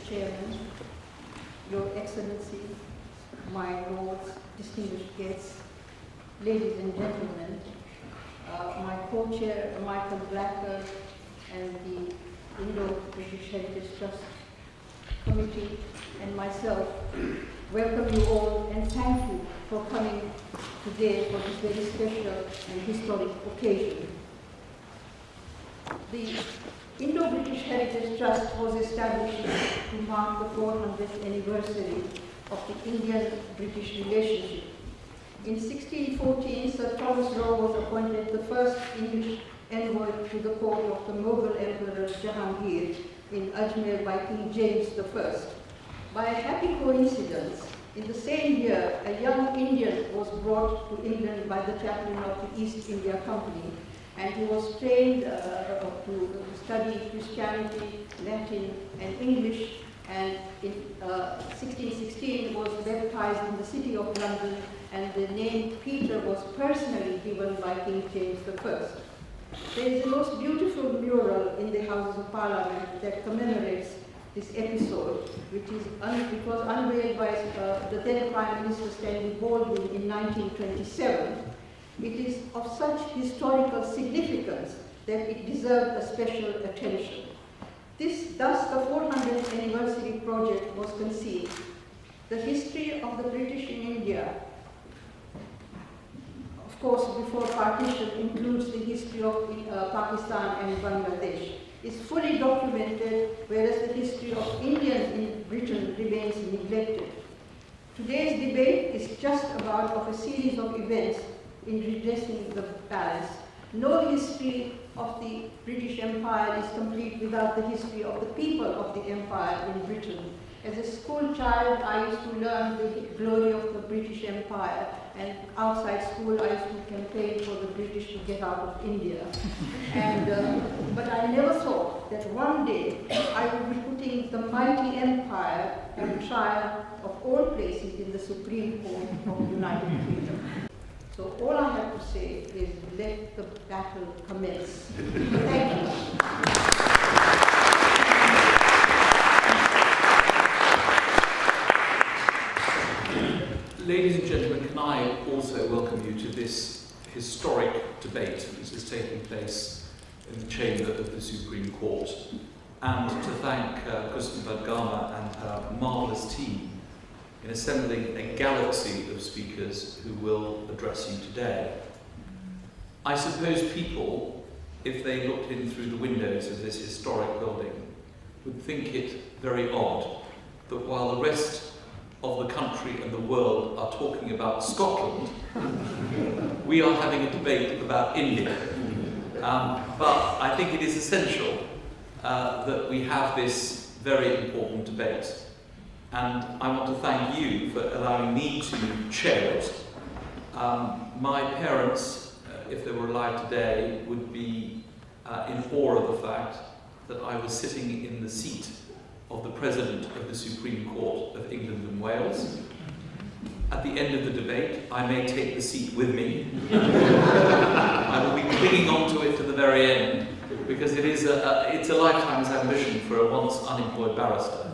Chairman, Your Excellency, my lords, distinguished guests, ladies and gentlemen, my co-chair, Michael Blacker, and the Indo-British Heritage Trust Committee, and myself, welcome you all and thank you for coming today for this very special and historic occasion. The Indo-British Heritage Trust was established to mark the 400th anniversary of the Indian-British relationship. In 1614, Sir Thomas Roe was appointed the first English envoy to the court of the Mughal Emperor Jahangir in Ajmer by King James I. By a happy coincidence, in the same year, a young Indian was brought to England by the chaplain of the East India Company, and he was trained to study Christianity, Latin, and English, and in 1616 was baptized in the city of London, and the name Peter was personally given by King James I. There is a most beautiful mural in the Houses of Parliament that commemorates this episode, which was unveiled by the then Prime Minister Stanley Baldwin in 1927. It is of such historical significance that it deserved a special attention. Thus, the 400th anniversary project was conceived. The history of the British in India, of course, before partition, includes the history of Pakistan and Bangladesh. Is fully documented, whereas the history of Indians in Britain remains neglected. Today's debate is just about a series of events in redressing the balance. No history of the British Empire is complete without the history of the people of the empire in Britain. As a school child, I used to learn the glory of the British Empire, and outside school I used to campaign for the British to get out of India. But I never thought that one day I would be putting the mighty empire on trial of all places in the Supreme Court of the United Kingdom. So all I have to say is let the battle commence. Thank you. Ladies and gentlemen, can I also welcome you to this historic debate which is taking place in the chamber of the Supreme Court, and to thank Kristen Vadgama and her marvellous team in assembling a galaxy of speakers who will address you today. I suppose people, if they looked in through the windows of this historic building, would think it very odd that while the rest of the country and the world are talking about Scotland, we are having a debate about India. But I think it is essential that we have this very important debate. And I want to thank you for allowing me to chair it. My parents, if they were alive today, would be in awe of the fact that I was sitting in the seat of the President of the Supreme Court of England and Wales. At the end of the debate, I may take the seat with me. I will be clinging on to it to the very end, because it's a lifetime's ambition for a once unemployed barrister.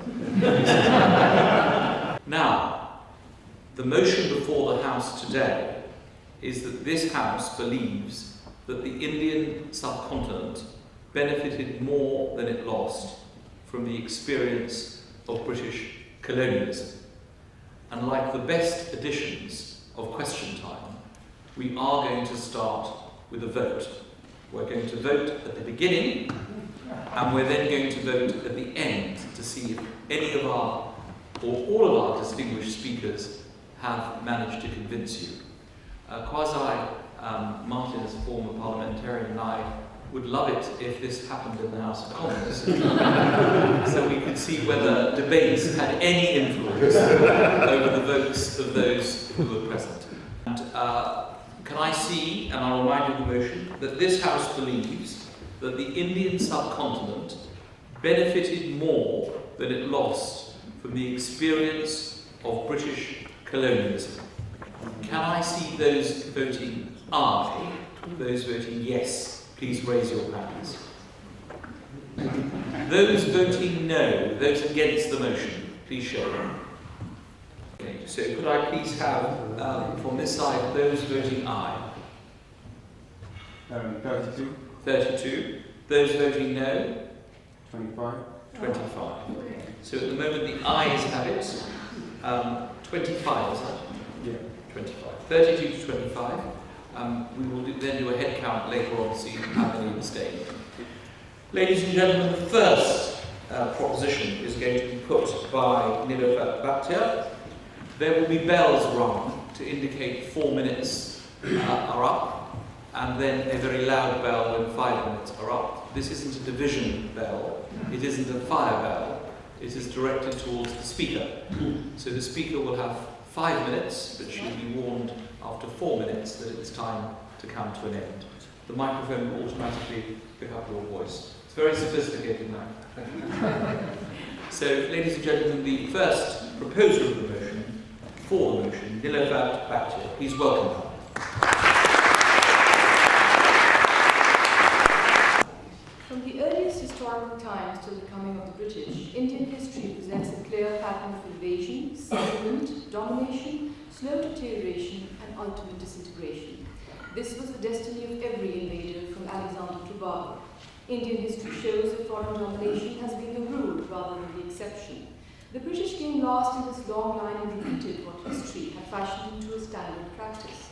Now, the motion before the House today is that this House believes that the Indian subcontinent benefited more than it lost from the experience of British colonialism. And like the best editions of Question Time, we are going to start with a vote. We're going to vote at the beginning, and we're then going to vote at the end to see if any of our, or all of our distinguished speakers have managed to convince you. Martin, as a former parliamentarian, and I would love it if this happened in the House of Commons, so we could see whether debates had any influence over the votes of those who were present. And can I see, and I'll remind you of the motion, that this House believes that the Indian subcontinent benefited more than it lost from the experience of British colonialism. Can I see those voting aye, those voting yes? Please raise your hands. Those voting no, those against the motion, please show. Okay, so could I please have, from this side, those voting aye? 32. 32. Those voting no? 25. 25. So at the moment the ayes have it. 25, is that? Yeah. 25. 32 to 25. We will then do a head count later on to see how many abstain. Ladies and gentlemen, the first proposition is going to be put by Nilofer Bhatia. There will be bells rung to indicate 4 minutes are up, and then a very loud bell when 5 minutes are up. This isn't a division bell, it isn't a fire bell, it is directed towards the speaker. So the speaker will have 5 minutes, but she'll be warned after 4 minutes that it's time to come to an end. The microphone will automatically pick up your voice. It's very sophisticated now. Thank you. So, ladies and gentlemen, the first proposer of the motion, for the motion, Nilofer Bhatia. Please welcome her. From the earliest historical times till the coming of the British, Indian history presents a clear pattern of invasion, settlement, domination, slow deterioration, and ultimate disintegration. This was the destiny of every invader from Alexander to Babur. Indian history shows that foreign domination has been the rule rather than the exception. The British came last in this long line and repeated what history had fashioned into a standard practice.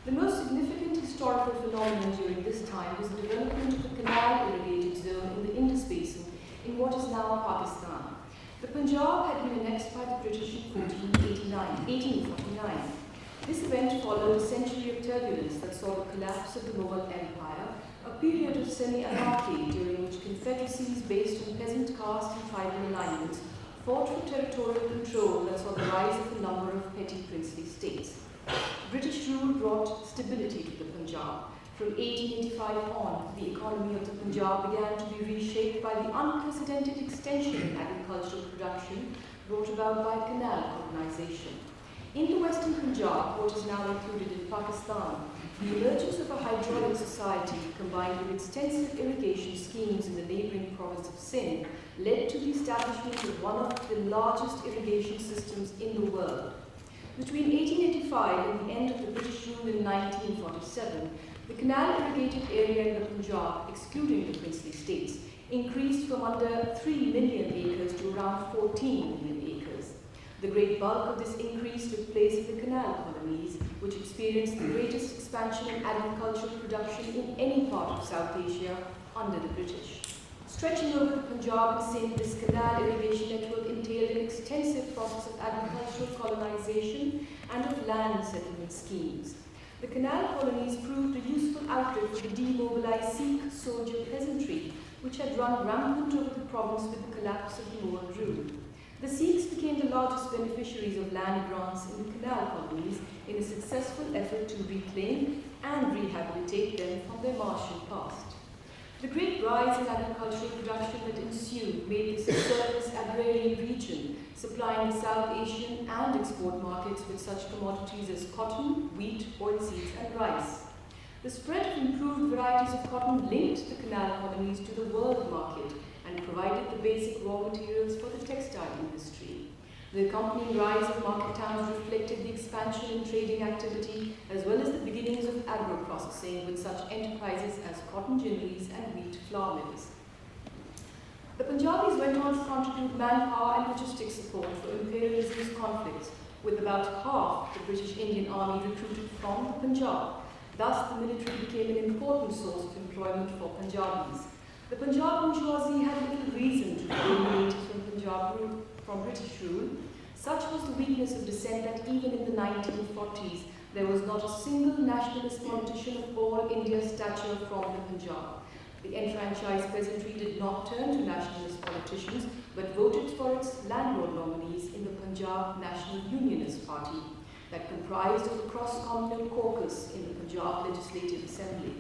The most significant historical phenomenon during this time was the development of the canal-irrigated zone in the Indus Basin in what is now Pakistan. The Punjab had been annexed by the British in 1849. This event followed a century of turbulence that saw the collapse of the Mughal Empire, a period of semi-anarchy during which confederacies based on peasant caste and tribal alignments fought for territorial control that saw the rise of a number of petty princely states. British rule brought stability to the Punjab. From 1885 on, the economy of the Punjab began to be reshaped by the unprecedented extension in agricultural production brought about by canal colonization. In the western Punjab, what is now included in Pakistan, the emergence of a hydraulic society combined with extensive irrigation schemes in the neighbouring province of Sindh led to the establishment of one of the largest irrigation systems in the world. Between 1885 and the end of the British rule in 1947, the canal-irrigated area in the Punjab, excluding the princely states, increased from under 3 million acres to around 14 million acres. The great bulk of this increase took place in the canal colonies, which experienced the greatest expansion in agricultural production in any part of South Asia under the British. Stretching over the Punjab and Sindh, this canal irrigation network entailed an extensive process of agricultural colonization and of land settlement schemes. The canal colonies proved a useful outlet for the demobilized Sikh soldier peasantry, which had run rampant over the province with the collapse of the Mughal rule. The Sikhs became the largest beneficiaries of land grants in the canal colonies in a successful effort to reclaim and rehabilitate them from their martial past. The great rise in agricultural production that ensued made this a surplus agrarian region, supplying the South Asian and export markets with such commodities as cotton, wheat, oilseeds, and rice. The spread of improved varieties of cotton linked the canal colonies to the world market and provided the basic raw materials for the textile industry. The accompanying rise of market towns reflected the expansion in trading activity as well as the beginnings of agro-processing with such enterprises as cotton ginneries and wheat flour mills. The Punjabis went on to contribute manpower and logistics support for imperialism's conflicts, with about half the British Indian Army recruited from the Punjab. Thus, the military became an important source of employment for Punjabis. The Punjab bourgeoisie had little reason to be alienated from British rule. Such was the weakness of dissent that even in the 1940s, there was not a single nationalist politician of all India's stature from the Punjab. The enfranchised peasantry did not turn to nationalist politicians, but voted for its landlord nominees in the Punjab National Unionist Party, that comprised of a cross-communal caucus in the Punjab Legislative Assembly.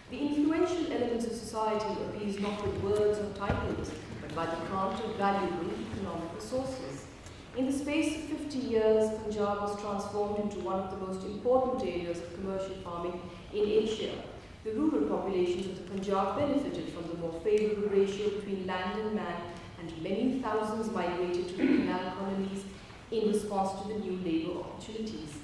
The influential elements of society appeased not with words or titles, but by the grant of valuable economic resources. In the space of 50 years, Punjab was transformed into one of the most important areas of commercial farming in Asia. The rural populations of the Punjab benefited from the more favourable ratio between land and man, and many thousands migrated to the canal colonies in response to the new labour opportunities.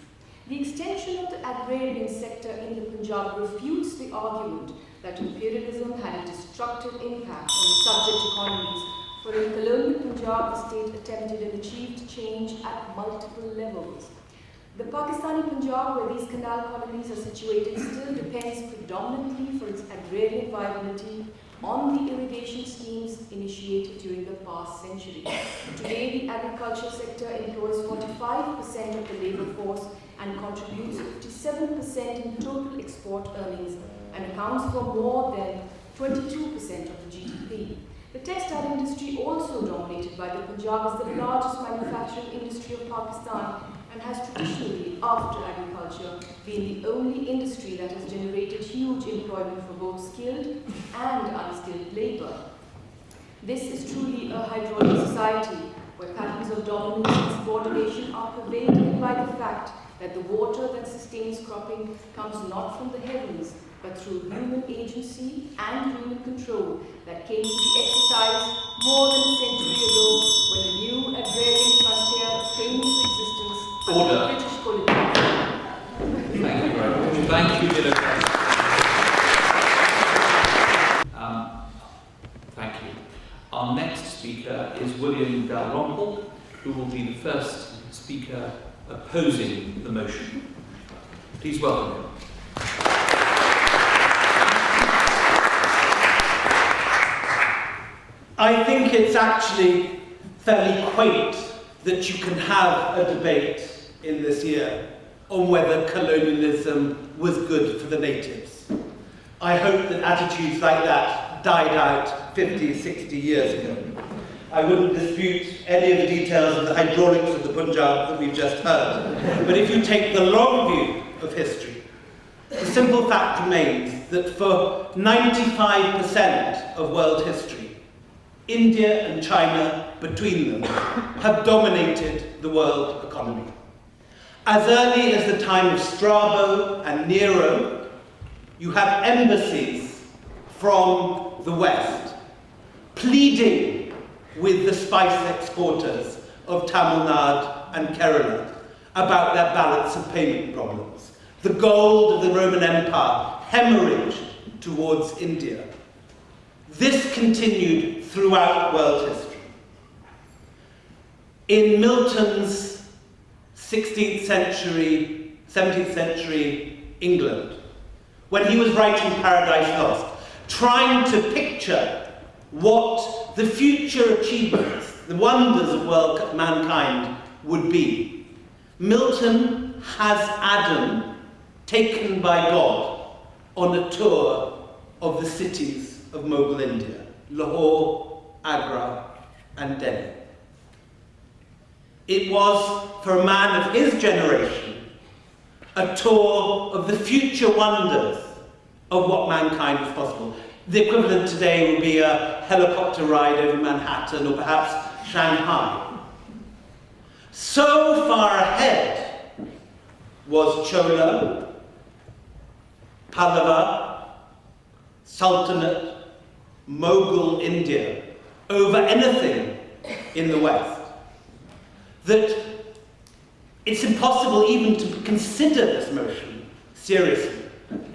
The extension of the agrarian sector in the Punjab refutes the argument that imperialism had a destructive impact on the subject economies, for in colonial Punjab the state attempted and achieved change at multiple levels. The Pakistani Punjab, where these canal colonies are situated, still depends predominantly for its agrarian viability on the irrigation schemes initiated during the past century. Today, the agriculture sector employs 45% of the labour force and contributes 57% in total export earnings and accounts for more than 22% of the GDP. The textile industry, also dominated by the Punjab, is the largest manufacturing industry of Pakistan and has traditionally, after agriculture, been the only industry that has generated huge employment for both skilled and unskilled labour. This is truly a hydraulic society where patterns of dominance and subordination are pervaded by the fact that the water that sustains cropping comes not from the heavens, but through human agency and human control that came to be exercised more than a century ago when the new agrarian frontier came into existence under the British colony. Thank you very much. Thank you, Dylan. Thank you. Our next speaker is William Dalrymple, who will be the first speaker opposing the motion. Please welcome him. I think it's actually fairly quaint that you can have a debate in this year on whether colonialism was good for the natives. I hope that attitudes like that died out 50, 60 years ago. I wouldn't dispute any of the details of the hydraulics of the Punjab that we've just heard. But if you take the long view of history, the simple fact remains that for 95% of world history, India and China, between them, have dominated the world economy. As early as the time of Strabo and Nero, you have embassies from the West pleading with the spice exporters of Tamil Nadu and Kerala about their balance of payment problems. The gold of the Roman Empire hemorrhaged towards India. This continued throughout world history. In Milton's 16th century, 17th century England, when he was writing Paradise Lost, trying to picture what the future achievements, the wonders of world mankind would be, Milton has Adam taken by God on a tour of the cities of Mughal India, Lahore, Agra, and Delhi. It was, for a man of his generation, a tour of the future wonders of what mankind was possible. The equivalent today would be a helicopter ride over Manhattan or perhaps Shanghai. So far ahead was Chola, Pallava, Sultanate, Mughal India over anything in the West, that it's impossible even to consider this motion seriously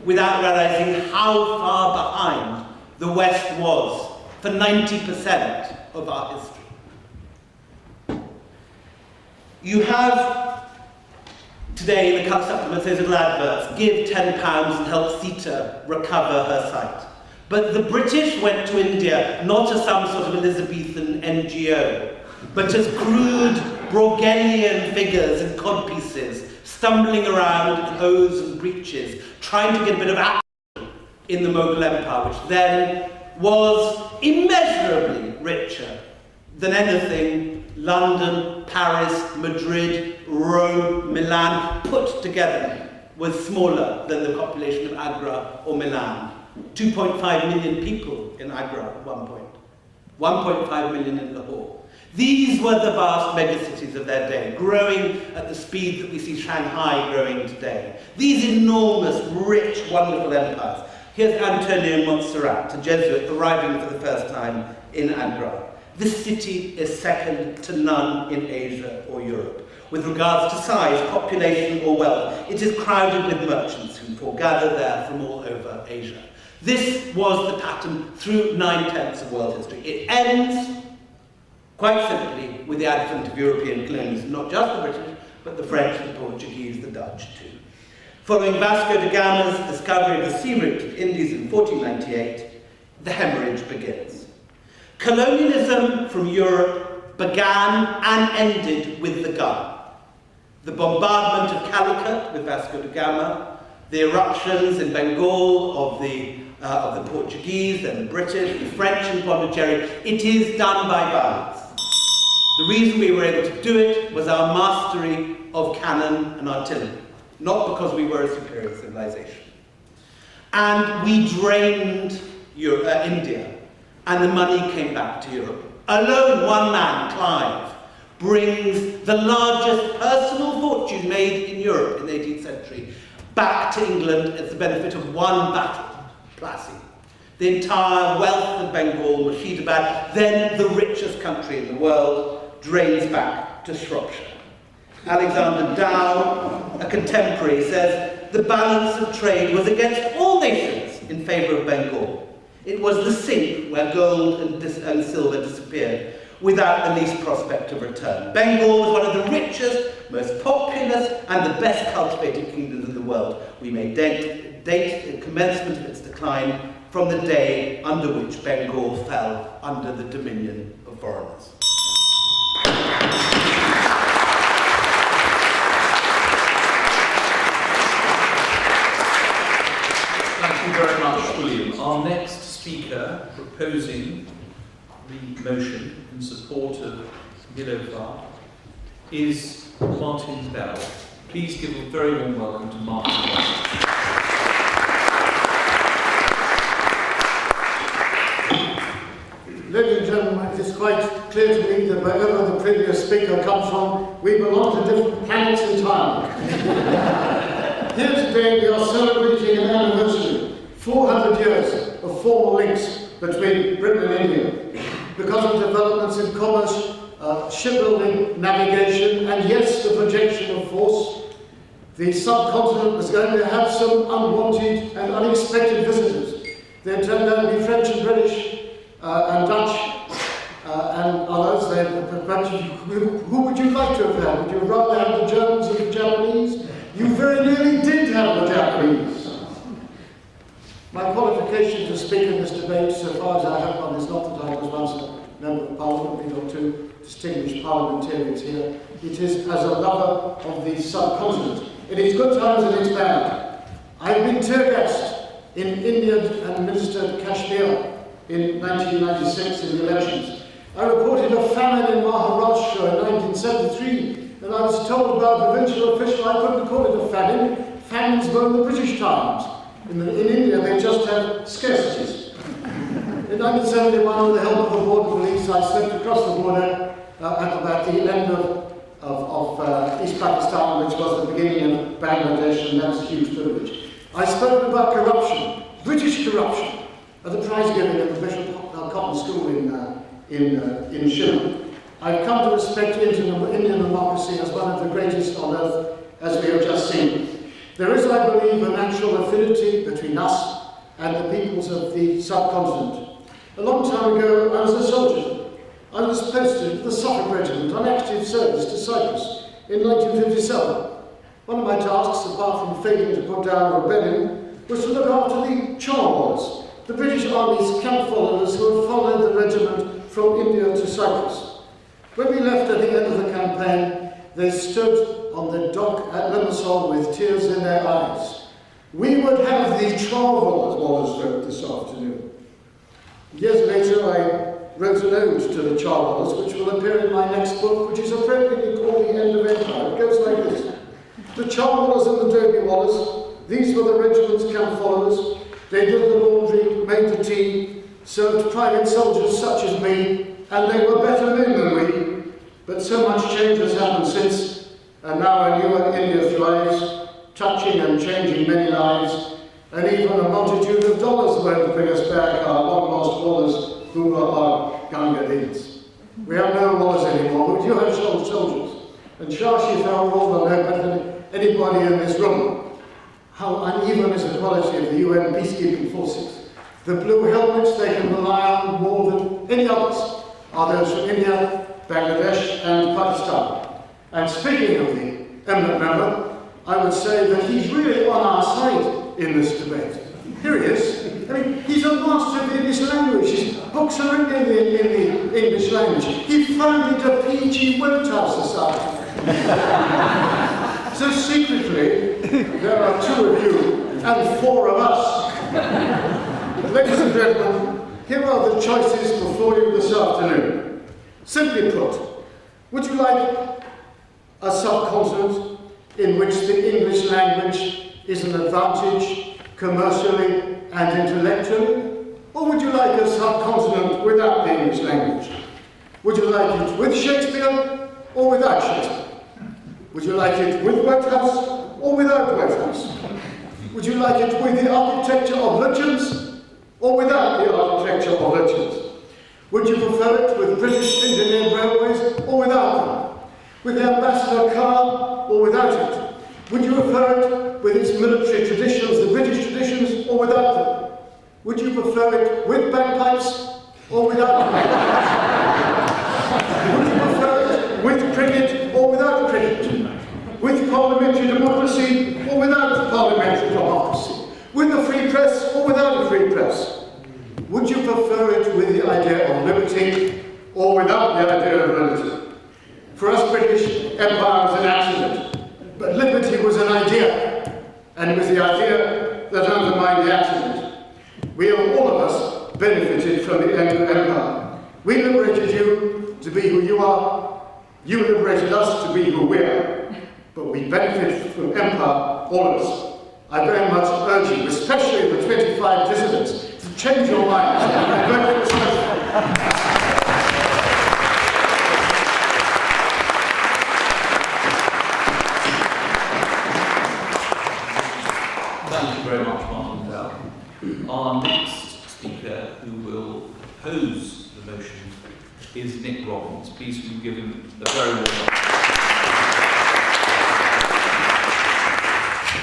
without realizing how far behind the West was for 90% of our history. You have today in the colour supplements those little adverts, give £10 and help Sita recover her sight. But the British went to India not as some sort of Elizabethan NGO, but as crude Bruegelian figures in codpieces, stumbling around in hose and breeches, trying to get a bit of action in the Mughal Empire, which then was immeasurably richer than anything London, Paris, Madrid, Rome, Milan put together was smaller than the population of Agra or Milan. 2.5 million people in Agra at one point, 1.5 million in Lahore. These were the vast megacities of their day, growing at the speed that we see Shanghai growing today. These enormous, rich, wonderful empires. Here's Antonio Montserrat, a Jesuit arriving for the first time in Agra. This city is second to none in Asia or Europe. With regards to size, population or wealth, it is crowded with merchants who foregather there from all over Asia. This was the pattern through 9/10 of world history. It ends, quite simply, with the advent of European colonialism, not just the British, but the French, the Portuguese, the Dutch too. Following Vasco da Gama's discovery of the sea route to the Indies in 1498, the hemorrhage begins. Colonialism from Europe began and ended with the gun. The bombardment of Calicut with Vasco da Gama, the eruptions in Bengal of the Portuguese and the British, the French in Pondicherry, it is done by violence. The reason we were able to do it was our mastery of cannon and artillery, not because we were a superior civilization. And we drained India, and the money came back to Europe. Alone, one man, Clive, brings the largest personal fortune made in Europe in the 18th century back to England as the benefit of one battle, Plassey. The entire wealth of Bengal, Murshidabad, then the richest country in the world, drains back to Shropshire. Alexander Dow, a contemporary, says the balance of trade was against all nations in favour of Bengal. It was the sink where gold and silver disappeared without the least prospect of return. Bengal was one of the richest, most populous and the best cultivated kingdoms in the world. We may date the commencement of its decline from the day under which Bengal fell under the dominion of foreigners. Thank you very much, William. Our next speaker proposing the motion in support of Niloufar is Martin Bell. Please give a very warm welcome to Martin Bell. Ladies and gentlemen, it is quite clear to me that wherever the previous speaker comes from, we belong to different planets entirely. Here today we are celebrating an anniversary, 400 years of formal links between Britain and India, because of developments in commerce, shipbuilding, navigation, and yes, the projection of force. The subcontinent was going to have some unwanted and unexpected visitors. They turned out to be French and British and Dutch and others. Who would you like to have had? Would you rather have the Germans or the Japanese? You very nearly did have the Japanese. My qualification to speak in this debate, so far as I have one, is not that I was once a member of Parliament. We've got two distinguished parliamentarians here. It is as a lover of the subcontinent. It is good times and it's bad. I've been tear gassed in India and ministered Kashmir in 1996 in the elections. I reported a famine in Maharashtra in 1973, and I was told by a provincial official I couldn't call it a famine. Famines were in the British times. In India, they just have scarcities. In 1971, with the help of the border police, I slipped across the border at about the end of East Pakistan, which was the beginning of Bangladesh, and that was a huge privilege. I spoke about corruption, British corruption, at the prize giving at the Bishop Cotton School in Shillong. I've come to respect Indian democracy as one of the greatest on earth, as we have just seen. There is, I believe, a natural affinity between us and the peoples of the subcontinent. A long time ago, I was a soldier. I was posted to the Suffolk Regiment on active service to Cyprus in 1957. One of my tasks, apart from failing to put down a rebellion, was to look after the Charwars, the British Army's camp followers who had followed the regiment from India to Cyprus. When we left at the end of the campaign, they stood on the dock at Limassol with tears in their eyes. We would have the Charwars, Wallace wrote this afternoon. Years later, I wrote an ode to the Charwars, which will appear in my next book, which is appropriately called The End of Empire. It goes like this. The Charwars and the Derby Wallers, these were the regiment's camp followers. They did the laundry, made the tea, served private soldiers such as me, and they were better men than we. But so much change has happened since, and now a newer India thrives, touching and changing many lives. and even a multitude of dollars went to bring us back our long-lost wallers who were our Ganga leaders. We have no wallers anymore, but you have soldiers. And Shashi Tharoor will know better than anybody in this room how uneven is the quality of the UN peacekeeping forces. The blue helmets they can rely on more than any others are those from India, Bangladesh and Pakistan. And speaking of the eminent member, I would say that he's really on our side in this debate. Here he is. I mean, he's a master of the English language. His books are written in the English language. He founded a PG Webtab Society. So secretly, there are 2 of you and 4 of us. Ladies and gentlemen, here are the choices before you this afternoon. Simply put, would you like a subcontinent in which the English language is an advantage commercially and intellectually? Or would you like a subcontinent without the English language? Would you like it with Shakespeare or without Shakespeare? Would you like it with Whitehouse or without Whitehouse? Would you like it with the architecture of Lutyens or without the architecture of Lutyens? Would you prefer it with British engineered railways or without them? With the ambassador car or without it? Would you prefer it with its military traditions, the British traditions, or without them? Would you prefer it with bagpipes or without bagpipes? Would you prefer it with cricket or without cricket? With parliamentary democracy or without parliamentary democracy? With a free press or without a free press? Would you prefer it with the idea of liberty or without the idea of liberty? For us British, empire was an accident, but liberty was an idea, and it was the idea that undermined the accident. We have, all of us, benefited from the empire. We liberated you to be who you are, you liberated us to be who we are, but we benefit from empire, all of us. I very much urge you, especially the 25 dissidents, to change your minds and vote for this motion. Thank you very much, Martin Bell. Our next speaker who will oppose the motion is Nick Robbins. Please will you give him a very warm welcome.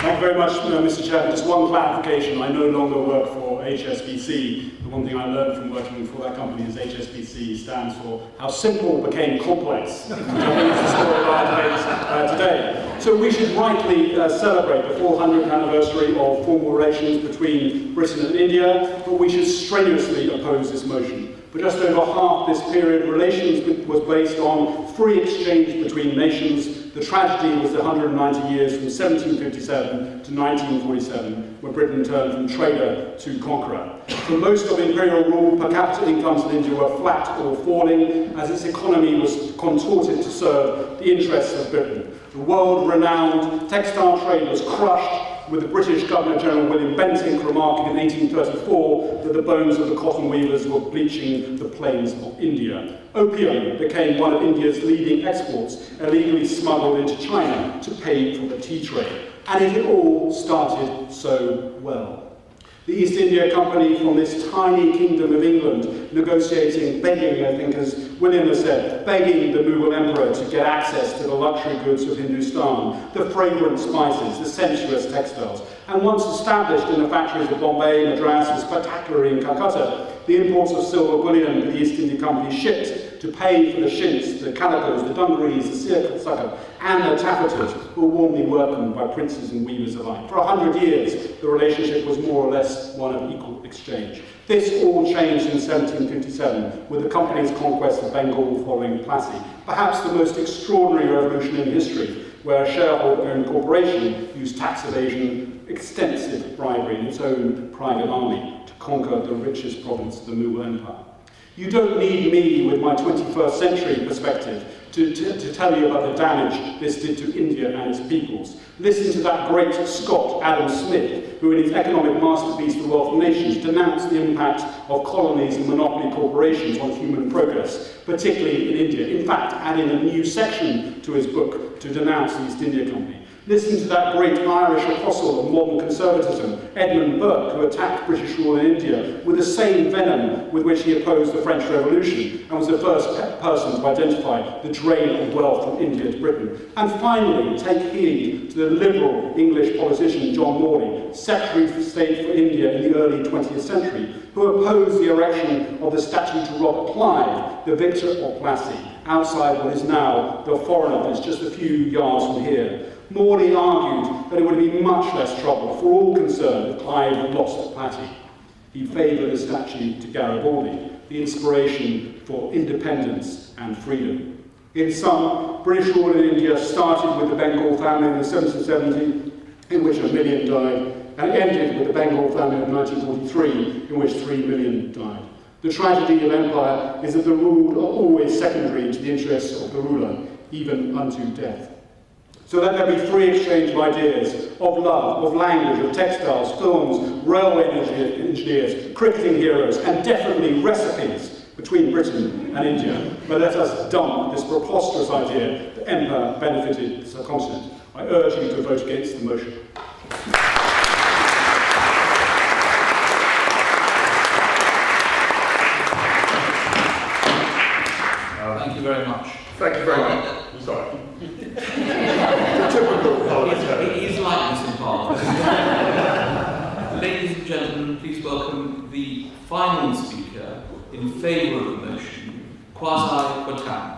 Thank you very much, Mr. Chairman. Just one clarification. I no longer work for HSBC. The one thing I learned from working for that company is HSBC stands for How Simple Became Complex, which I think is the story of our debate today. So we should rightly celebrate the 400th anniversary of formal relations between Britain and India, but we should strenuously oppose this motion. For just over half this period, relations was based on free exchange between nations. The tragedy was the 190 years from 1757 to 1947, when Britain turned from trader to conqueror. For most of imperial rule, per capita incomes in India were flat or falling, as its economy was contorted to serve the interests of Britain. The world-renowned textile trade was crushed, with the British Governor-General William Bentinck remarking in 1834 that the bones of the cotton weavers were bleaching the plains of India. Opium became one of India's leading exports, illegally smuggled into China to pay for the tea trade. And it had all started so well. The East India Company, from this tiny kingdom of England, negotiating, begging, I think as William has said, begging the Mughal emperor to get access to the luxury goods of Hindustan, the fragrant spices, the sensuous textiles. And once established in the factories of Bombay, Madras, and spectacularly in Calcutta, the imports of silver bullion that the East India Company shipped to pay for the chintz, the calicos, the dungarees, the seersucker, and the taffetas were warmly welcomed by princes and weavers alike. For 100 years, the relationship was more or less one of equal exchange. This all changed in 1757 with the company's conquest of Bengal following Plassey, perhaps the most extraordinary revolution in history, where a shareholder-owned corporation used tax evasion, extensive bribery, and its own private army to conquer the richest province of the Mughal Empire. You don't need me with my 21st century perspective to tell you about the damage this did to India and its peoples. Listen to that great Scot, Adam Smith, who in his economic masterpiece, The Wealth of Nations, denounced the impact of colonies and monopoly corporations on human progress, particularly in India. In fact, adding a new section to his book to denounce the East India Company. Listen to that great Irish apostle of modern conservatism, Edmund Burke, who attacked British rule in India with the same venom with which he opposed the French Revolution and was the first person to identify the drain of wealth from India to Britain. And finally, take heed to the liberal English politician John Morley, Secretary of State for India in the early 20th century, who opposed the erection of the statue to Robert Clive, the victor of Plassey, outside what is now the Foreign Office, just a few yards from here. Morley argued that it would be much less trouble for all concerned if Clive had lost at Plassey. He favoured a statue to Garibaldi, the inspiration for independence and freedom. In sum, British rule in India started with the Bengal famine in 1770, in which 1 million died, and ended with the Bengal famine of 1943, in which 3 million died. The tragedy of empire is that the ruled are always secondary to the interests of the ruler, even unto death. So let there be free exchange of ideas, of love, of language, of textiles, films, railway engineers, cricketing heroes, and definitely recipes between Britain and India. But let us dump this preposterous idea that empire benefited the subcontinent. I urge you to vote against the motion. Thank you very much. Thank you very much. Sorry. Typical parliamentarian. He's like this in Parliament. Ladies and gentlemen, please welcome the final speaker in favour of the motion, Kwasi Kwarteng.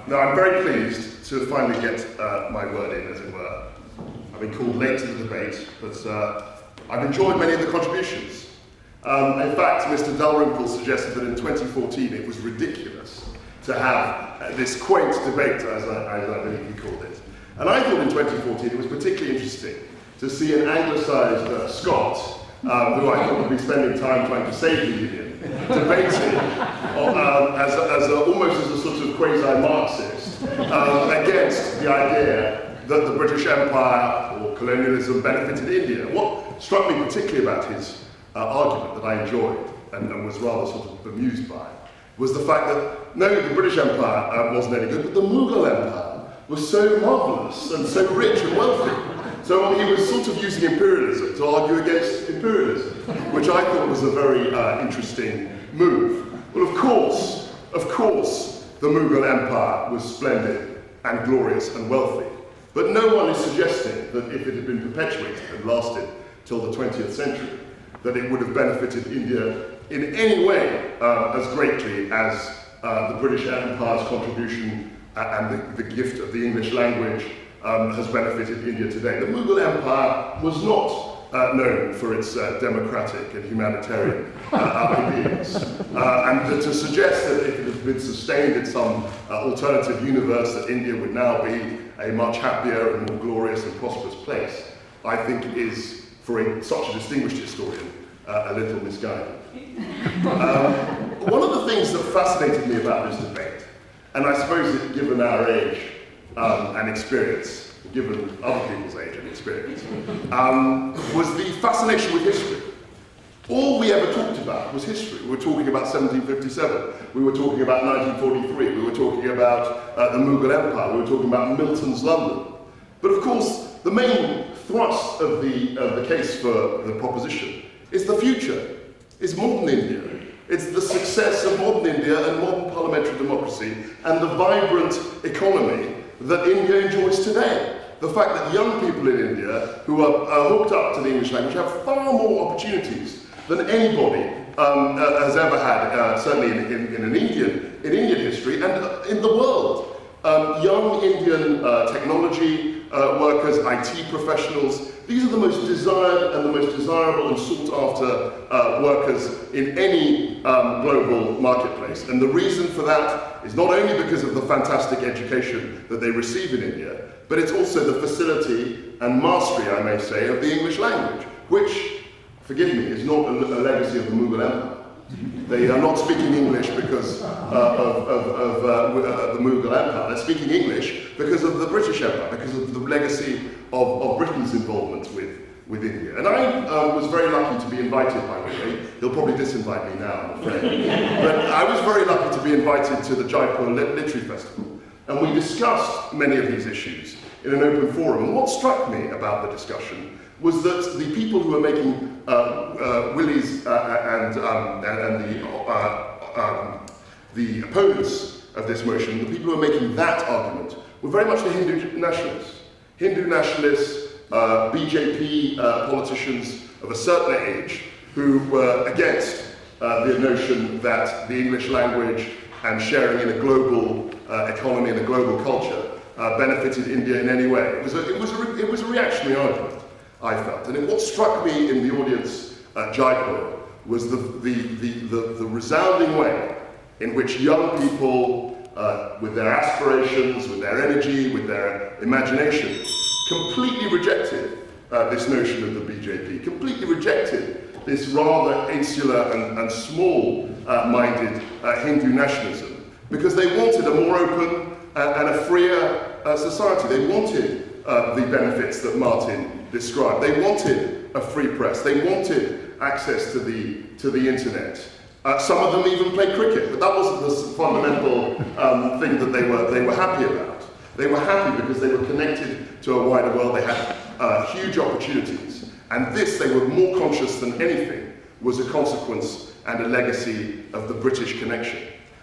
Now, I'm very pleased to finally get my word in, as it were. I've been called late to the debate, but I've enjoyed many of the contributions. In fact, Mr. Dalrymple suggested that in 2014 it was ridiculous to have this quaint debate, as I believe he called it. And I thought in 2014 it was particularly interesting to see an anglicised Scot, who I thought would be spending time trying to save the Union, debating almost as a sort of quasi-Marxist against the idea that the British Empire or colonialism benefited India. What struck me particularly about his argument that I enjoyed and was rather sort of bemused by was the fact that no, the British Empire wasn't any good, but the Mughal Empire was so marvellous and so rich and wealthy. So he was sort of using imperialism to argue against imperialism, which I thought was a very interesting move. Well, of course, the Mughal Empire was splendid and glorious and wealthy, but no one is suggesting that if it had been perpetuated and lasted till the 20th century, that it would have benefited India in any way as greatly as the British Empire's contribution and the gift of the English language has benefited India today. The Mughal Empire was not known for its democratic and humanitarian ideals. And to suggest that if it had been sustained in some alternative universe, that India would now be a much happier and more glorious and prosperous place, I think is, for such a distinguished historian, a little misguided. One of the things that fascinated me about this debate, and I suppose that given our age and experience, given other people's age and experience, was the fascination with history. All we ever talked about was history. We were talking about 1757, we were talking about 1943, we were talking about the Mughal Empire, we were talking about Milton's London. But of course, the main thrust of the case for the proposition is the future, is modern India. It's the success of modern India and modern parliamentary democracy and the vibrant economy that India enjoys today. The fact that young people in India who are hooked up to the English language have far more opportunities than anybody has ever had, certainly in Indian history and in the world. Young Indian technology workers, IT professionals, these are the most desired and the most desirable and sought after workers in any global marketplace. And the reason for that is not only because of the fantastic education that they receive in India, but it's also the facility and mastery, I may say, of the English language, which, forgive me, is not a legacy of the Mughal Empire. They are not speaking English because of the Mughal Empire. They're speaking English because of the British Empire, because of the legacy of Britain's involvement with with India. And I was very lucky to be invited by Willie. He'll probably disinvite me now, I'm afraid. But I was very lucky to be invited to the Jaipur Literary Festival. And we discussed many of these issues in an open forum. And what struck me about the discussion was that the people who were making Willie's and the opponents of this motion, the people who were making that argument, were very much the Hindu nationalists. Hindu nationalists, BJP politicians of a certain age who were against the notion that the English language and sharing in a global economy and a global culture benefited India in any way. It was a reactionary argument, I felt. And what struck me in the audience at Jaipur was the resounding way in which young people, with their aspirations, with their energy, with their imagination, completely rejected this notion of the BJP, completely rejected this rather insular and small-minded Hindu nationalism, because they wanted a more open and a freer society. They wanted the benefits that Martin described. They wanted a free press. They wanted access to the internet. Some of them even played cricket, but that wasn't the fundamental thing that they were happy about. They were happy because they were connected to a wider world. They had huge opportunities, and this, they were more conscious than anything, was a consequence and a legacy of the British connection.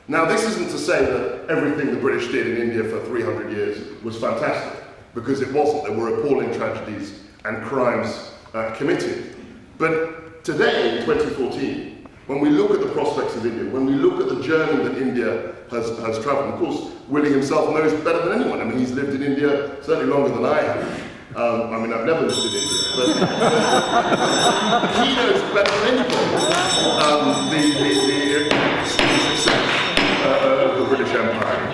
Now, this isn't to say that everything the British did in India for 300 years was fantastic, because it wasn't. There were appalling tragedies and crimes committed. But today, in 2014, when we look at the prospects of India, when we look at the journey that India has travelled, of course, Willie himself knows better than anyone. I mean, he's lived in India certainly longer than I have. I mean, I've never lived in India, but he knows better than anybody the success of the British Empire.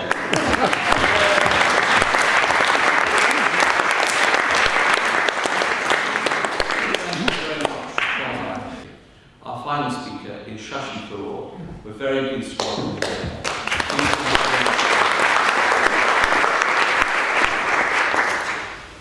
Our final speaker is Shashi Tharoor. We're very pleased to welcome him.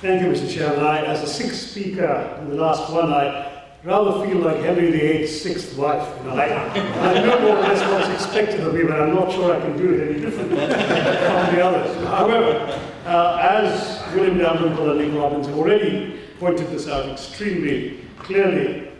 Thank you, Mr. Chairman. As a sixth speaker in the last one, I rather feel like Henry VIII's sixth wife. You know, I know more or less what's expected of me, but I'm not sure I can do it any different from the others. However, as William Dalrymple and Nick Robbins have already pointed this out extremely clearly,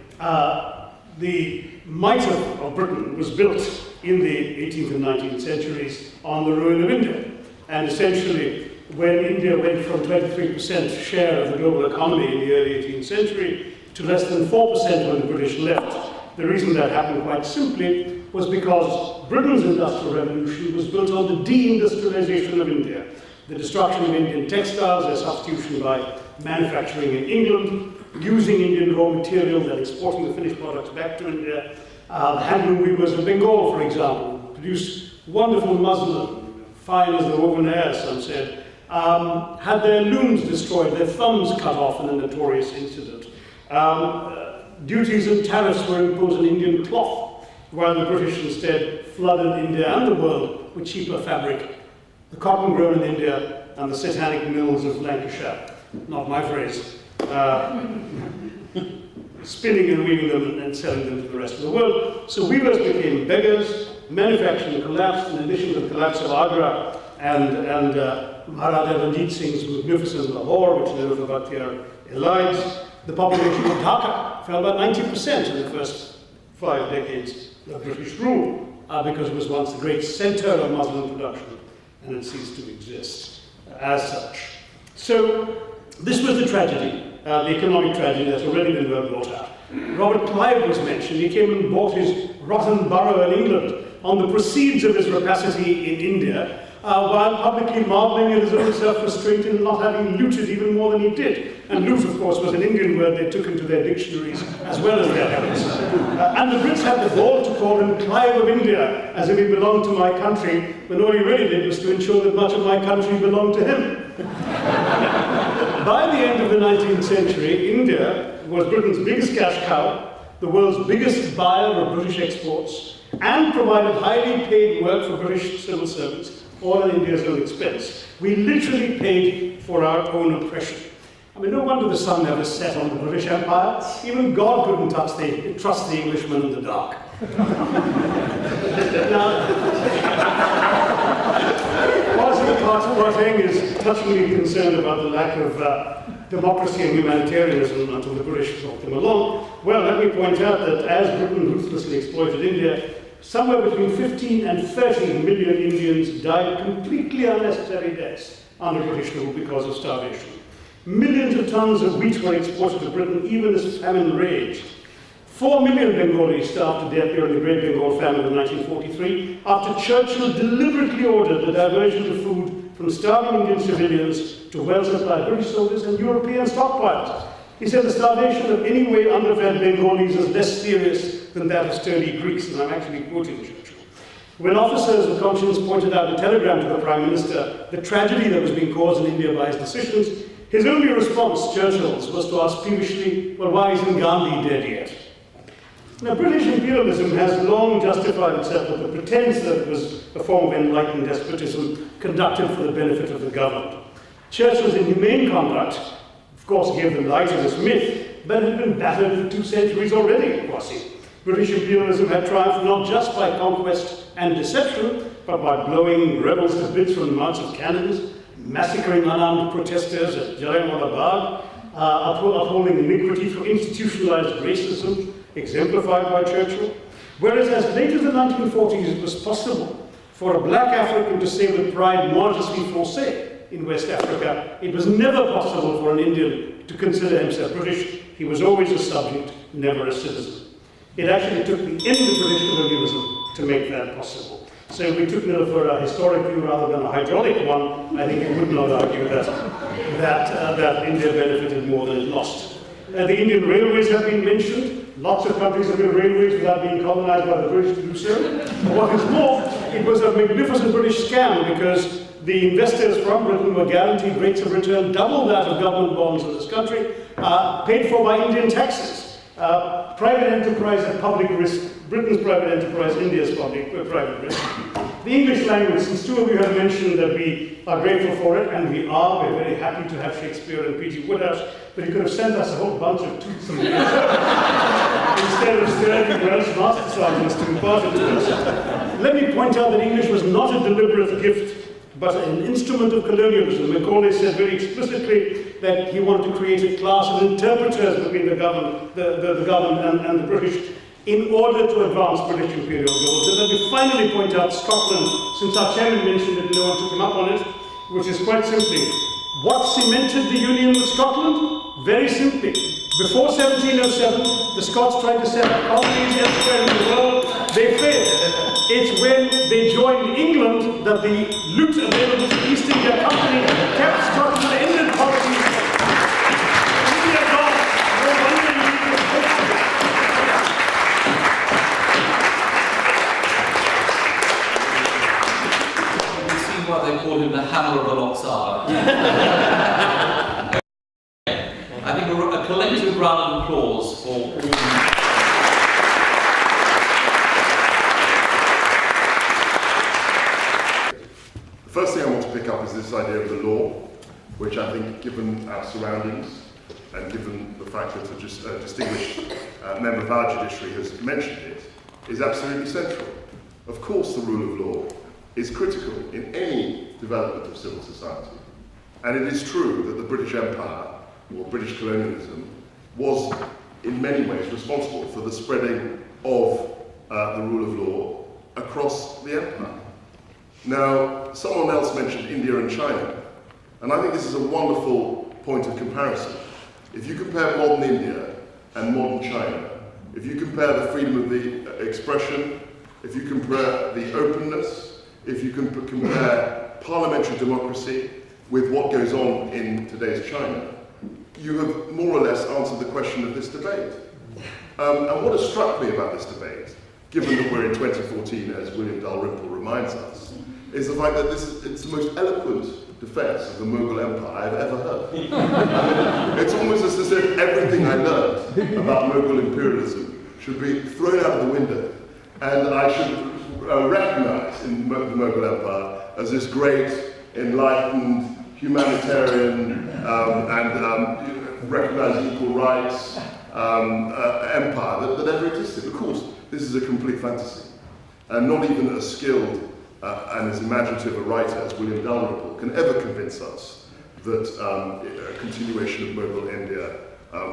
the might of Britain was built in the 18th and 19th centuries on the ruin of India. And essentially, when India went from 23% share of the global economy in the early 18th century to less than 4% when the British left, the reason that happened quite simply was because Britain's industrial revolution was built on the deindustrialization of India, the destruction of Indian textiles, their substitution by manufacturing in England, using Indian raw materials and exporting the finished products back to India. The handloom weavers of Bengal, for example, produced wonderful muslin, fine as the woven hair, some said, had their looms destroyed, their thumbs cut off in a notorious incident. Duties and tariffs were imposed on Indian cloth, while the British instead flooded India and the world with cheaper fabric, the cotton grown in India and the satanic mills of Lancashire. Not my phrase. Spinning and weaving them and selling them to the rest of the world. So weavers became beggars, manufacturing collapsed, in addition to the collapse of Agra and Maharajah Ranjit Singh's magnificent Lahore, which Nehru Bhatia elides. The population of Dhaka fell by 90% in the first 5 decades of British rule, because it was once the great center of muslin production, and it ceased to exist as such. So this was the tragedy, the economic tragedy that's already been well brought out. Robert Clive was mentioned. He came and bought his rotten borough in England on the proceeds of his rapacity in India, while publicly marveling at his own self-restraint in not having looted even more than he did. And loot, of course, was an Indian word they took into their dictionaries as well as their habits. And the Brits had the gall to call him Clive of India, as if he belonged to my country, when all he really did was to ensure that much of my country belonged to him. By the end of the 19th century, India was Britain's biggest cash cow, the world's biggest buyer of British exports, and provided highly paid work for British civil servants, all at India's own expense. We literally paid for our own oppression. I mean, no wonder the sun never set on the British Empire. Even God couldn't trust the Englishman in the dark. Now, Boateng is touchingly concerned about the lack of democracy and humanitarianism until the British brought them along. Well, let me point out that as Britain ruthlessly exploited India, somewhere between 15 and 30 million Indians died completely unnecessary deaths under British rule because of starvation. Millions of tons of wheat were exported to Britain even as famine raged. 4 million Bengalis starved to death during the Great Bengal Famine of 1943 after Churchill deliberately ordered the diversion of food from starving Indian civilians to well-supplied British soldiers and European stockpiles. He said the starvation of anyway underfed Bengalis is less serious than that of sturdy Greeks, and I'm actually quoting Churchill. When officers of conscience pointed out a telegram to the Prime Minister the tragedy that was being caused in India by his decisions, his only response, Churchill's, was to ask peevishly, well, why isn't Gandhi dead yet? Now, British imperialism has long justified itself with the pretense that it was a form of enlightened despotism conducted for the benefit of the governed. Churchill's inhumane conduct, of course, gave the lie to this myth, but it had been battered for 2 centuries already, Kwasi. British imperialism had triumphed not just by conquest and deception, but by blowing rebels to bits from the mouths of cannons, massacring unarmed protesters at Jallianwala Bagh, upholding iniquity through institutionalized racism, exemplified by Churchill. Whereas as late as the 1940s it was possible for a black African to say with pride, moi je suis français, in West Africa, it was never possible for an Indian to consider himself British. He was always a subject, never a citizen. It actually took the end of British colonialism to make that possible. So if we took it for a historic view rather than a hydraulic one, I think we would not argue that India benefited more than it lost. The Indian railways have been mentioned. Lots of countries have built railways without being colonized by the British to do so. What is more, it was a magnificent British scam because the investors from Britain were guaranteed rates of return double that of government bonds in this country, paid for by Indian taxes. Private enterprise at public risk, Britain's private enterprise, India's private risk. The English language, since 2 of you have mentioned that we are grateful for it, and we're very happy to have Shakespeare and P.G. Wodehouse, but you could have sent us a whole bunch of toothsome instead of sturdy Welsh master sergeants to impart it to us. Let me point out that English was not a deliberate gift, but an instrument of colonialism. Macaulay said very explicitly that he wanted to create a class of interpreters between the governed and the British in order to advance British imperial goals. And let me finally point out Scotland, since our chairman mentioned it and no one took him up on it, which is quite simply, what cemented the union with Scotland? Very simply, before 1707, the Scots tried to set up colonies elsewhere in the world. They failed. It's when they joined England that the loot available to the East India Company kept Scotland ended poverty. India got no wonder you need to You see why they call him the hammer of Aloxara. I think a collective round of applause for all. The first thing I want to pick up is this idea of the law, which I think, given our surroundings and given the fact that a distinguished member of our judiciary has mentioned it, is absolutely central. Of course, the rule of law is critical in any development of civil society. And it is true that the British Empire, or British colonialism, was in many ways responsible for the spreading of the rule of law across the empire. Now, someone else mentioned India and China, and I think this is a wonderful point of comparison. If you compare modern India and modern China, if you compare the freedom of the expression, if you compare the openness, if you can compare parliamentary democracy with what goes on in today's China, you have more or less answered the question of this debate. And what has struck me about this debate, given that we're in 2014, as William Dalrymple reminds us, is the fact that it's the most eloquent defense of the Mughal Empire I've ever heard. I mean, it's almost as if everything I learned about Mughal imperialism should be thrown out of the window, and I should recognize in the Mughal Empire as this great, enlightened, humanitarian and recognising equal rights empire that ever existed. Of course, this is a complete fantasy. And not even as skilled and as imaginative a writer as William Dalrymple can ever convince us that a continuation of Mughal India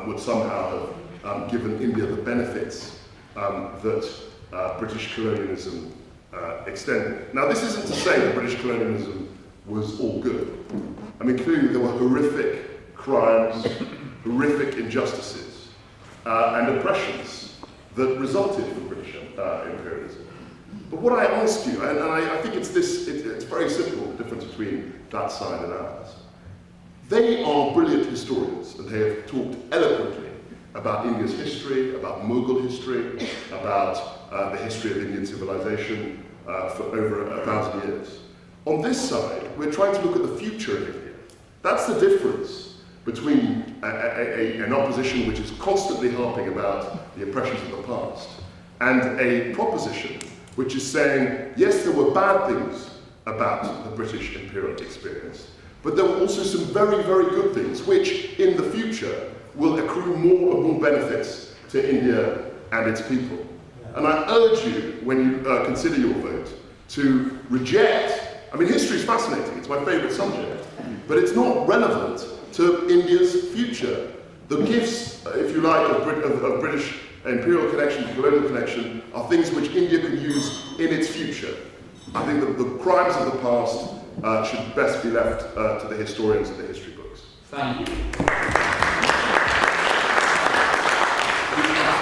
would somehow have given India the benefits that British colonialism extended. Now, this isn't to say that British colonialism was all good. I mean, clearly there were horrific crimes, horrific injustices, and oppressions that resulted from British imperialism. But what I ask you, and I think it's very simple, the difference between that side and ours. They are brilliant historians, and they have talked eloquently about India's history, about Mughal history, about the history of Indian civilization for over 1,000 years. On this side, we're trying to look at the future of India. That's the difference between an opposition which is constantly harping about the oppressions of the past and a proposition which is saying, yes, there were bad things about the British imperial experience, but there were also some very, very good things which, in the future, will accrue more and more benefits to India and its people. And I urge you, when you consider your vote, to reject, I mean, history is fascinating, it's my favourite subject, but it's not relevant to India's future. The gifts, if you like, of British imperial connection, colonial connection, are things which India can use in its future. I think that the crimes of the past should best be left to the historians and the history books. Thank you.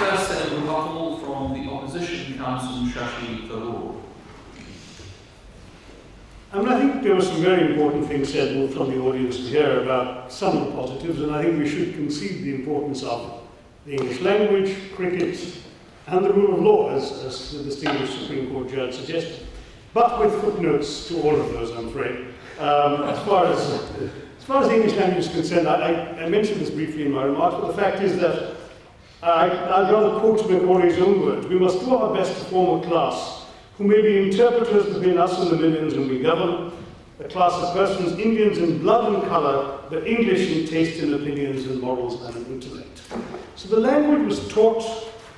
First set of rebuttal from the opposition council, Shashi Tharoor. I think there were some very important things said both from the audience and here about some of the positives, and I think we should concede the importance of the English language, cricket, and the rule of law, as the distinguished Supreme Court judge suggested. But with footnotes to all of those, I'm afraid. As far as the English language is concerned, I mentioned this briefly in my remarks, but the fact is that I'd rather quote Macaulay's own words. We must do our best to form a class who may be interpreters between us and the millions whom we govern, a class of persons, Indians in blood and colour, but English in taste and opinions and morals and in intellect. So the language was taught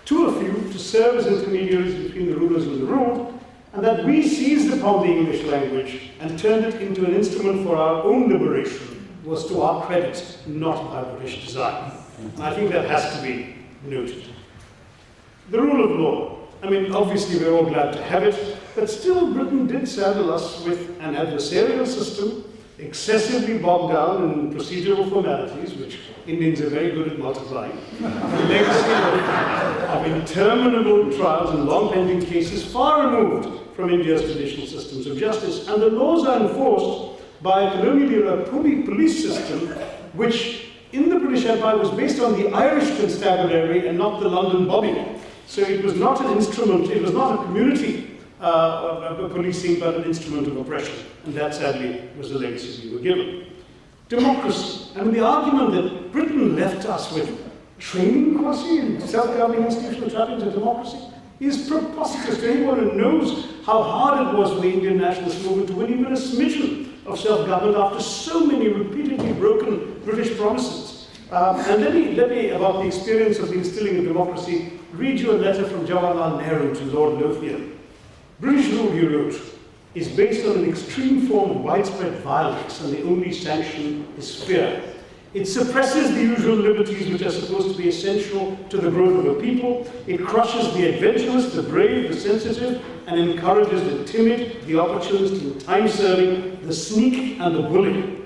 to a few to serve as intermediaries between the rulers and the ruled, and that we seized upon the English language and turned it into an instrument for our own liberation was to our credit, not by British design. And I think that has to be noted. The rule of law. I mean, obviously we're all glad to have it, but still Britain did saddle us with an adversarial system, excessively bogged down in procedural formalities, which Indians are very good at multiplying, a legacy of interminable trials and long-pending cases far removed from India's traditional systems of justice, and the laws are enforced by a colonial-era police system, which in the British Empire was based on the Irish constabulary and not the London bobby. So it was not an instrument, it was not a community policing, but an instrument of oppression. And that sadly was the legacy we were given. Democracy. I mean, the argument that Britain left us with training quasi and self-governing institutional trappings of democracy is preposterous to anyone who knows how hard it was for the Indian nationalist movement to win even a smidgen of self-government after so many repeatedly broken British promises. And let me, about the experience of the instilling of democracy, read you a letter from Jawaharlal Nehru to Lord Lothian. British rule, he wrote, is based on an extreme form of widespread violence, and the only sanction is fear. It suppresses the usual liberties which are supposed to be essential to the growth of a people. It crushes the adventurous, the brave, the sensitive, and encourages the timid, the opportunist, the time-serving, the sneak, and the bully.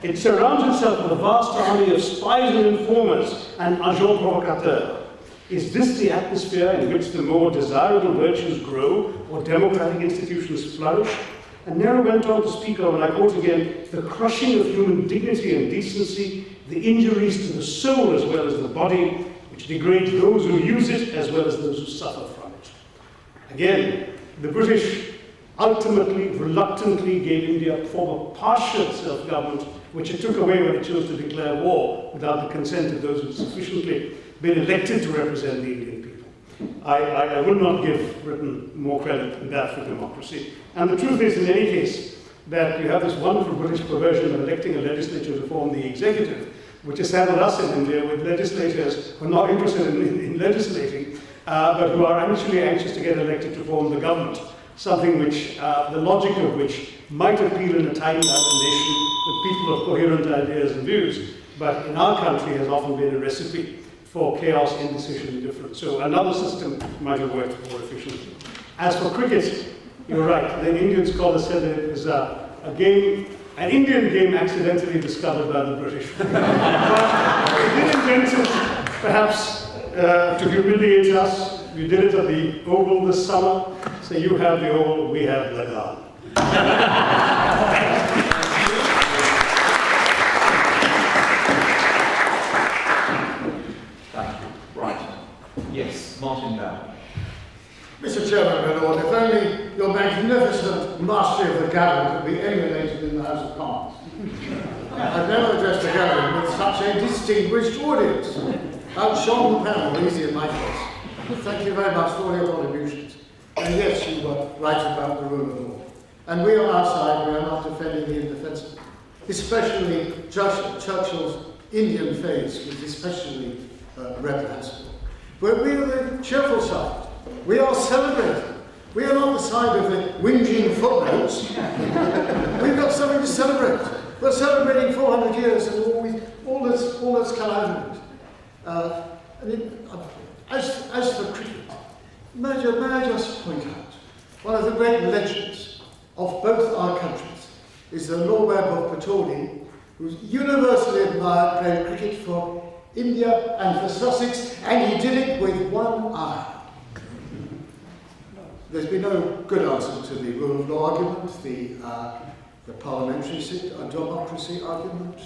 It surrounds itself with a vast army of spies and informers and agents provocateurs. Is this the atmosphere in which the more desirable virtues grow or democratic institutions flourish? And Nehru went on to speak of, and I quote again, the crushing of human dignity and decency, the injuries to the soul as well as the body, which degrade those who use it as well as those who suffer from it. Again, the British ultimately, reluctantly gave India a form of partial self-government, which it took away when it chose to declare war without the consent of those who had sufficiently been elected to represent the Indian people. I will not give Britain more credit than that for democracy. And the truth is, in any case, that you have this wonderful British perversion of electing a legislature to form the executive, which has saddled us in India with legislators who are not interested in legislating, but who are actually anxious to get elected to form the government, something which, the logic of which might appeal in a tiny island nation with people of coherent ideas and views, but in our country has often been a recipe for chaos, indecision, and indifference. So another system might have worked more efficiently. As for cricket, you're right. The Indian scholar said that it was a game, an Indian game accidentally discovered by the British. But we did invent it, perhaps, to humiliate us. We did it at the Oval this summer. So you have the Oval, we have Lagan. Thank you. Right. Yes, Martin Dow. Mr. Chairman, my Lord, if only your magnificent mastery of the gathering could be emulated in the House of Commons. I've never addressed a gathering with such a distinguished audience. Outshone the panel, easy in my case. Thank you very much for all your contributions. And yes, you were right about the rule of law. And we on our side, we are not defending the indefensible. Especially Churchill's Indian phase was especially reprehensible. But we are the cheerful side. We are celebrating. We are not the side of the whinging footnotes. We've got something to celebrate. We're celebrating 400 years and all that's come out of it. As for cricket, may I just point out, one of the great legends of both our countries is the Lord Webb of Pataudi, who's universally admired, playing cricket for India and for Sussex, and he did it with one eye. There's been no good answer to the rule of law argument, the parliamentary democracy argument,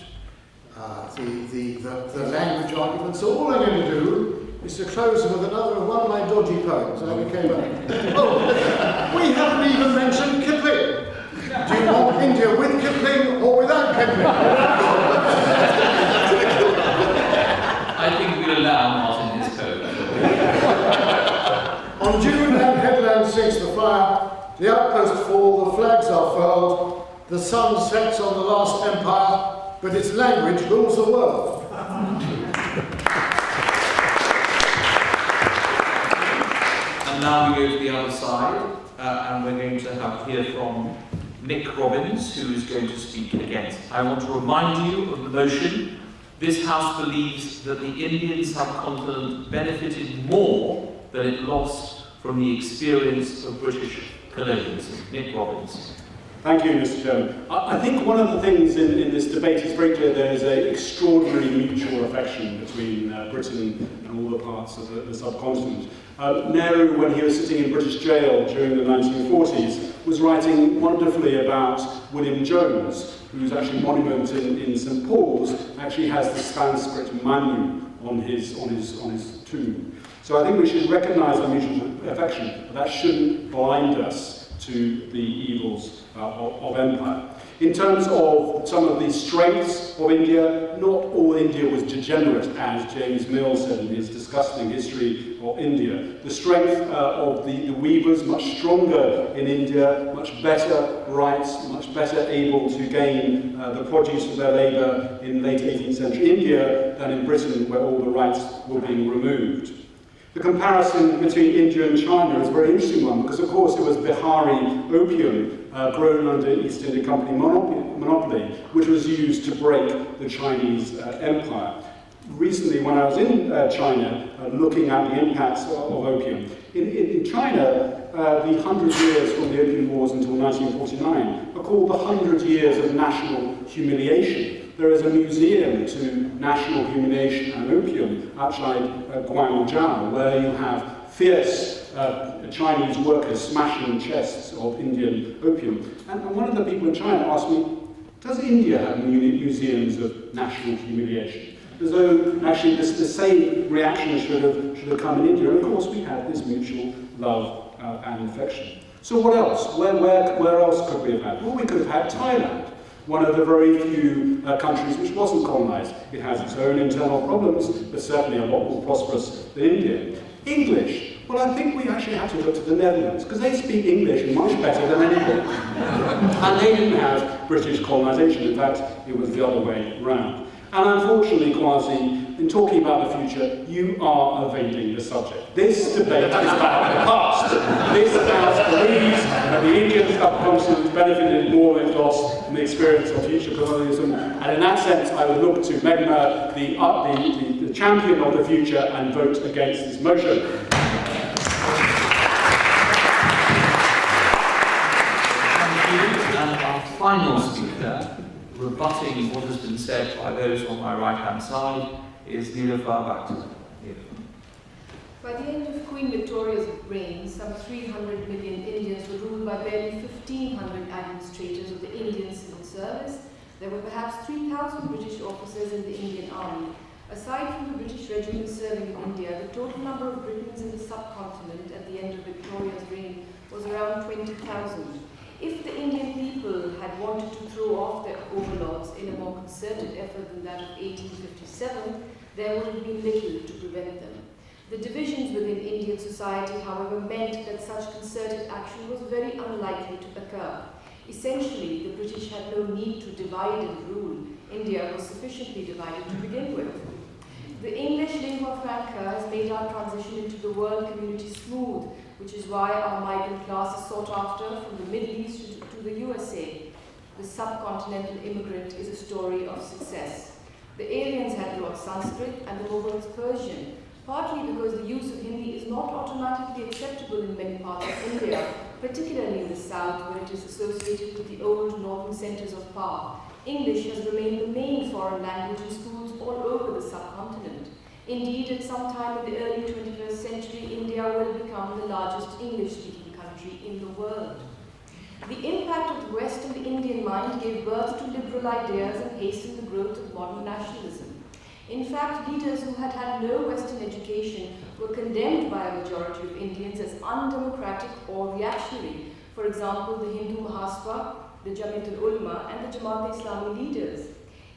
the language argument. So all I'm going to do is to close with another of one of my dodgy poems. We haven't even mentioned Kipling. Do you want India with Kipling or without Kipling? I think we'll allow Martin his poem. On Juneland headland sinks the fire, the outposts fall, the flags are furled, the sun sets on the last empire, but its language rules the world. And now we go to the other side, and we're going to hear from Nick Robbins, who is going to speak against. I want to remind you of the motion. This House believes that the Indian subcontinent benefited more than it lost from the experience of British colonialism. Nick Robbins. Thank you, Mr. Chairman. I think one of the things in this debate is very clear there is an extraordinary mutual affection between Britain and all the parts of the subcontinent. Nehru, when he was sitting in British jail during the 1940s, was writing wonderfully about William Jones, whose actually monument in St. Paul's actually has the Sanskrit Manu on his tomb. So I think we should recognise our mutual affection, but that shouldn't blind us to the evils of empire. In terms of some of the strengths of India, not all India was degenerate, as James Mill said in his disgusting history of India. The strength of the weavers, much stronger in India, much better rights, much better able to gain the produce of their labour in late 18th century India than in Britain, where all the rights were being removed. The comparison between India and China is a very interesting one because, of course, it was Bihari opium grown under East India Company monopoly, which was used to break the Chinese empire. Recently, when I was in China, looking at the impacts of opium, in China, the 100 years from the Opium Wars until 1949 are called the 100 years of national humiliation. There is a museum to national humiliation and opium outside Guangzhou, where you have fierce Chinese workers smashing chests of Indian opium. And one of the people in China asked me, does India have museums of national humiliation? As though actually the same reaction should have come in India. And of course we had this mutual love and affection. So what else? Where else could we have had? Well, we could have had Thailand, one of the very few countries which wasn't colonized. It has its own internal problems, but certainly a lot more prosperous than India. English. Well, I think we actually have to look to the Netherlands, because they speak English much better than anybody. And they didn't have British colonization. In fact, it was the other way around. And unfortunately, Kwasi, in talking about the future, you are evading the subject. This debate is about the past. This House believes that the Indian subcontinent benefited more than it lost from the experience of future colonialism. And in that sense, I would look to Meghna, the champion of the future, and vote against this motion. And our final speaker, rebutting what has been said by those on my right-hand side, is Nilüfer Bhatt. By the end of Queen Victoria's reign, some 300 million Indians were ruled by barely 1,500 administrators of the Indian civil service. There were perhaps 3,000 British officers in the Indian army. Aside from the British regiment serving in India, the total number of Britons in the subcontinent at the end of Victoria's reign was around 20,000. If the Indian people had wanted to throw off their overlords in a more concerted effort than that of 1857, there would have been little to prevent them. The divisions within Indian society, however, meant that such concerted action was very unlikely to occur. Essentially, the British had no need to divide and rule. India was sufficiently divided to begin with. The English lingua franca has made our transition into the world community smooth, which is why our migrant class is sought after from the Middle East to the USA. The subcontinental immigrant is a story of success. The aliens had learned Sanskrit and the Mughals Persian, partly because the use of Hindi is not automatically acceptable in many parts of India, particularly in the south where it is associated with the old northern centres of power. English has remained the main foreign language in schools all over the subcontinent. Indeed, at some time in the early 21st century, India will become the largest English-speaking country in the world. The impact of the West on the Indian mind gave birth to liberal ideas and hastened the growth of modern nationalism. In fact, leaders who had had no Western education were condemned by a majority of Indians as undemocratic or reactionary. For example, the Hindu Mahasabha, the Jamiat al-Ulama, and the Jamaat-e-Islami leaders.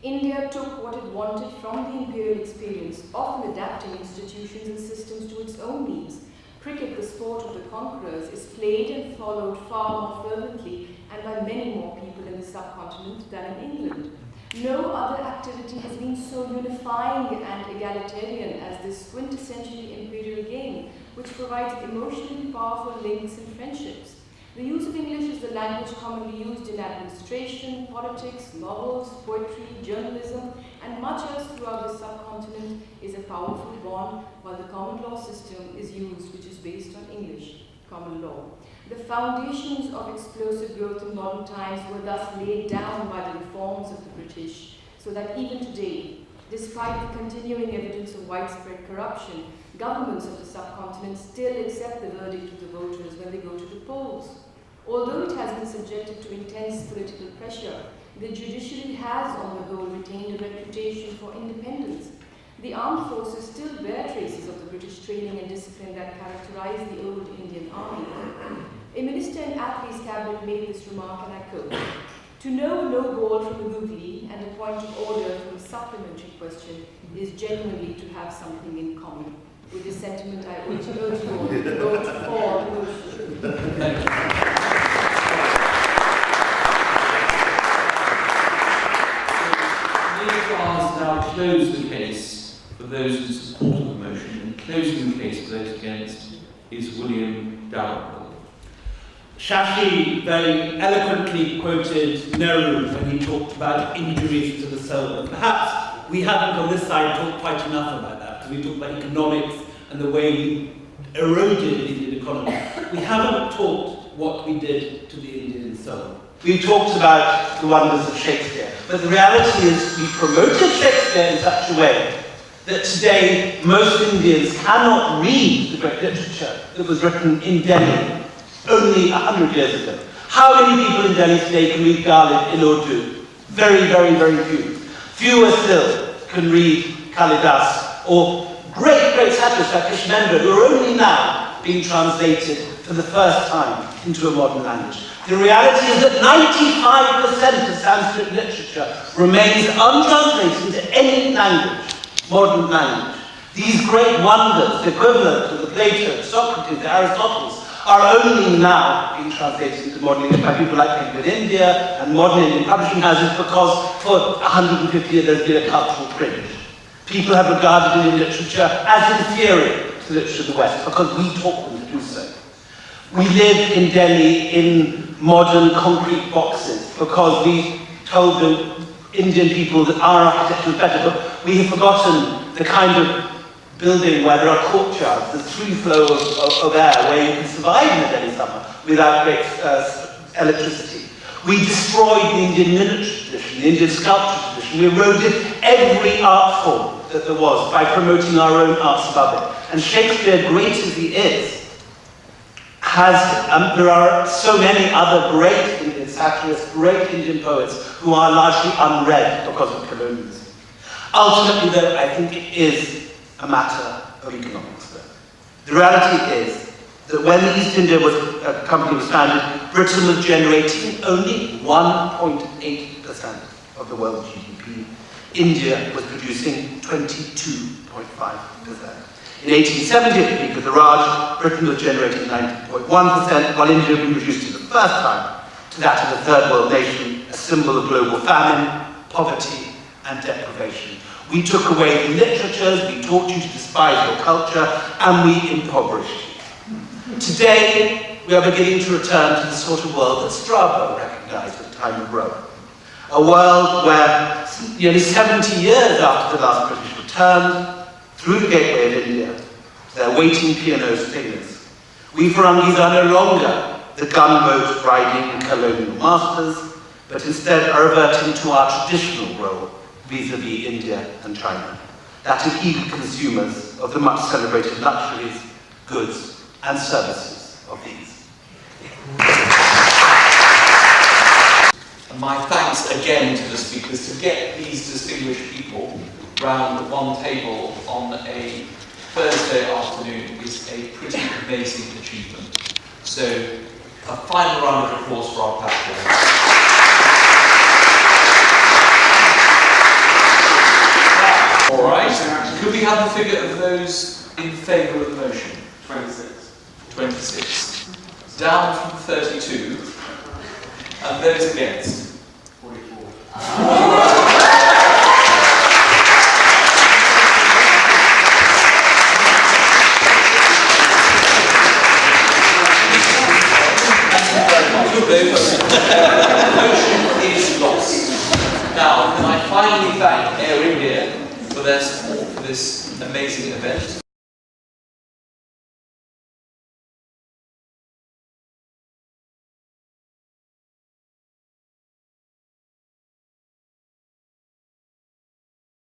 India took what it wanted from the imperial experience, often adapting institutions and systems to its own needs. Cricket, the sport of the conquerors, is played and followed far more fervently and by many more people in the subcontinent than in England. No other activity has been so unifying and egalitarian as this quintessentially imperial game, which provides emotionally powerful links and friendships. The use of English is the language commonly used in administration, politics, novels, poetry, journalism, and much else throughout the subcontinent is a powerful bond, while the common law system is used, which is based on English common law. The foundations of explosive growth in modern times were thus laid down by the reforms of the British, so that even today, despite the continuing evidence of widespread corruption, governments of the subcontinent still accept the verdict of the voters when they go to the polls. Although it has been subjected to intense political pressure, the judiciary has, on the whole, retained a reputation for independence. The armed forces still bear traces of the British training and discipline that characterized the old Indian army. A minister in Attlee's cabinet made this remark, and I quote, "To know no ball from a googly and a point of order from a supplementary question is genuinely to have something in common." With this sentiment, I urge you all to vote for the motion. Thank you. Has now closed the case for those who support the motion, and closing the case for those against is William Dalrymple. Shashi very eloquently quoted Nehru when he talked about injuries to the soul. And perhaps we haven't on this side talked quite enough about that, because we talked about economics and the way we eroded the Indian economy. We haven't talked what we did to the Indian soul. We talked about the wonders of Shakespeare, but the reality is we promoted Shakespeare in such a way that today most Indians cannot read the great literature that was written in Delhi only 100 years ago. How many people in Delhi today can read Ghalib in Urdu? Very, very, very few. Fewer still can read Kalidas or great satirists like Krishnendra, who are only now being translated for the first time into a modern language. The reality is that 95% of Sanskrit literature remains untranslated into any language, modern language. These great wonders, the equivalent of the Plato, Socrates, the Aristotles, are only now being translated into modern English by people like people in India and modern Indian publishing houses, because for 150 years there's been a cultural cringe. People have regarded Indian literature as inferior to the literature of the West because we taught them to do so. We live in Delhi in modern concrete boxes because we told the Indian people that our architecture was better, but we have forgotten the kind of building where there are courtyards, there's free flow of air where you can survive in the Delhi summer without great electricity. We destroyed the Indian miniature tradition, the Indian sculpture tradition. We eroded every art form that there was by promoting our own arts above it. And Shakespeare, great as he is, there are so many other great Indian satirists, great Indian poets who are largely unread because of colonialism. Ultimately, though, I think it is a matter of economics, though. The reality is that when the East India Company was founded, Britain was generating only 1.8% of the world's GDP. India was producing 22.5%. In 1870, at the peak of the Raj, Britain was generating 19.1%, while India had been reduced for the first time to that of a third world nation, a symbol of global famine, poverty, and deprivation. We took away the literatures, we taught you to despise your culture, and we impoverished you. Today, we are beginning to return to the sort of world that Strabo recognized at the time of Rome. A world where, nearly 70 years after the last British returned, through the gateway of India, their waiting piano singers, we Farangis are no longer the gunboat riding colonial masters, but instead are reverting to our traditional role vis-à-vis India and China, that of eager consumers of the much celebrated luxuries, goods, and services of these. And my thanks again to the speakers. To get these distinguished people round one table on a Thursday afternoon is a pretty amazing achievement. So, a final round of applause for our platform. All right. Could we have the figure of those in favour of the motion? 26. 26. Down from 32. And those against? 44. The motion is lost. Now, can I finally thank Air India for their support for this amazing event?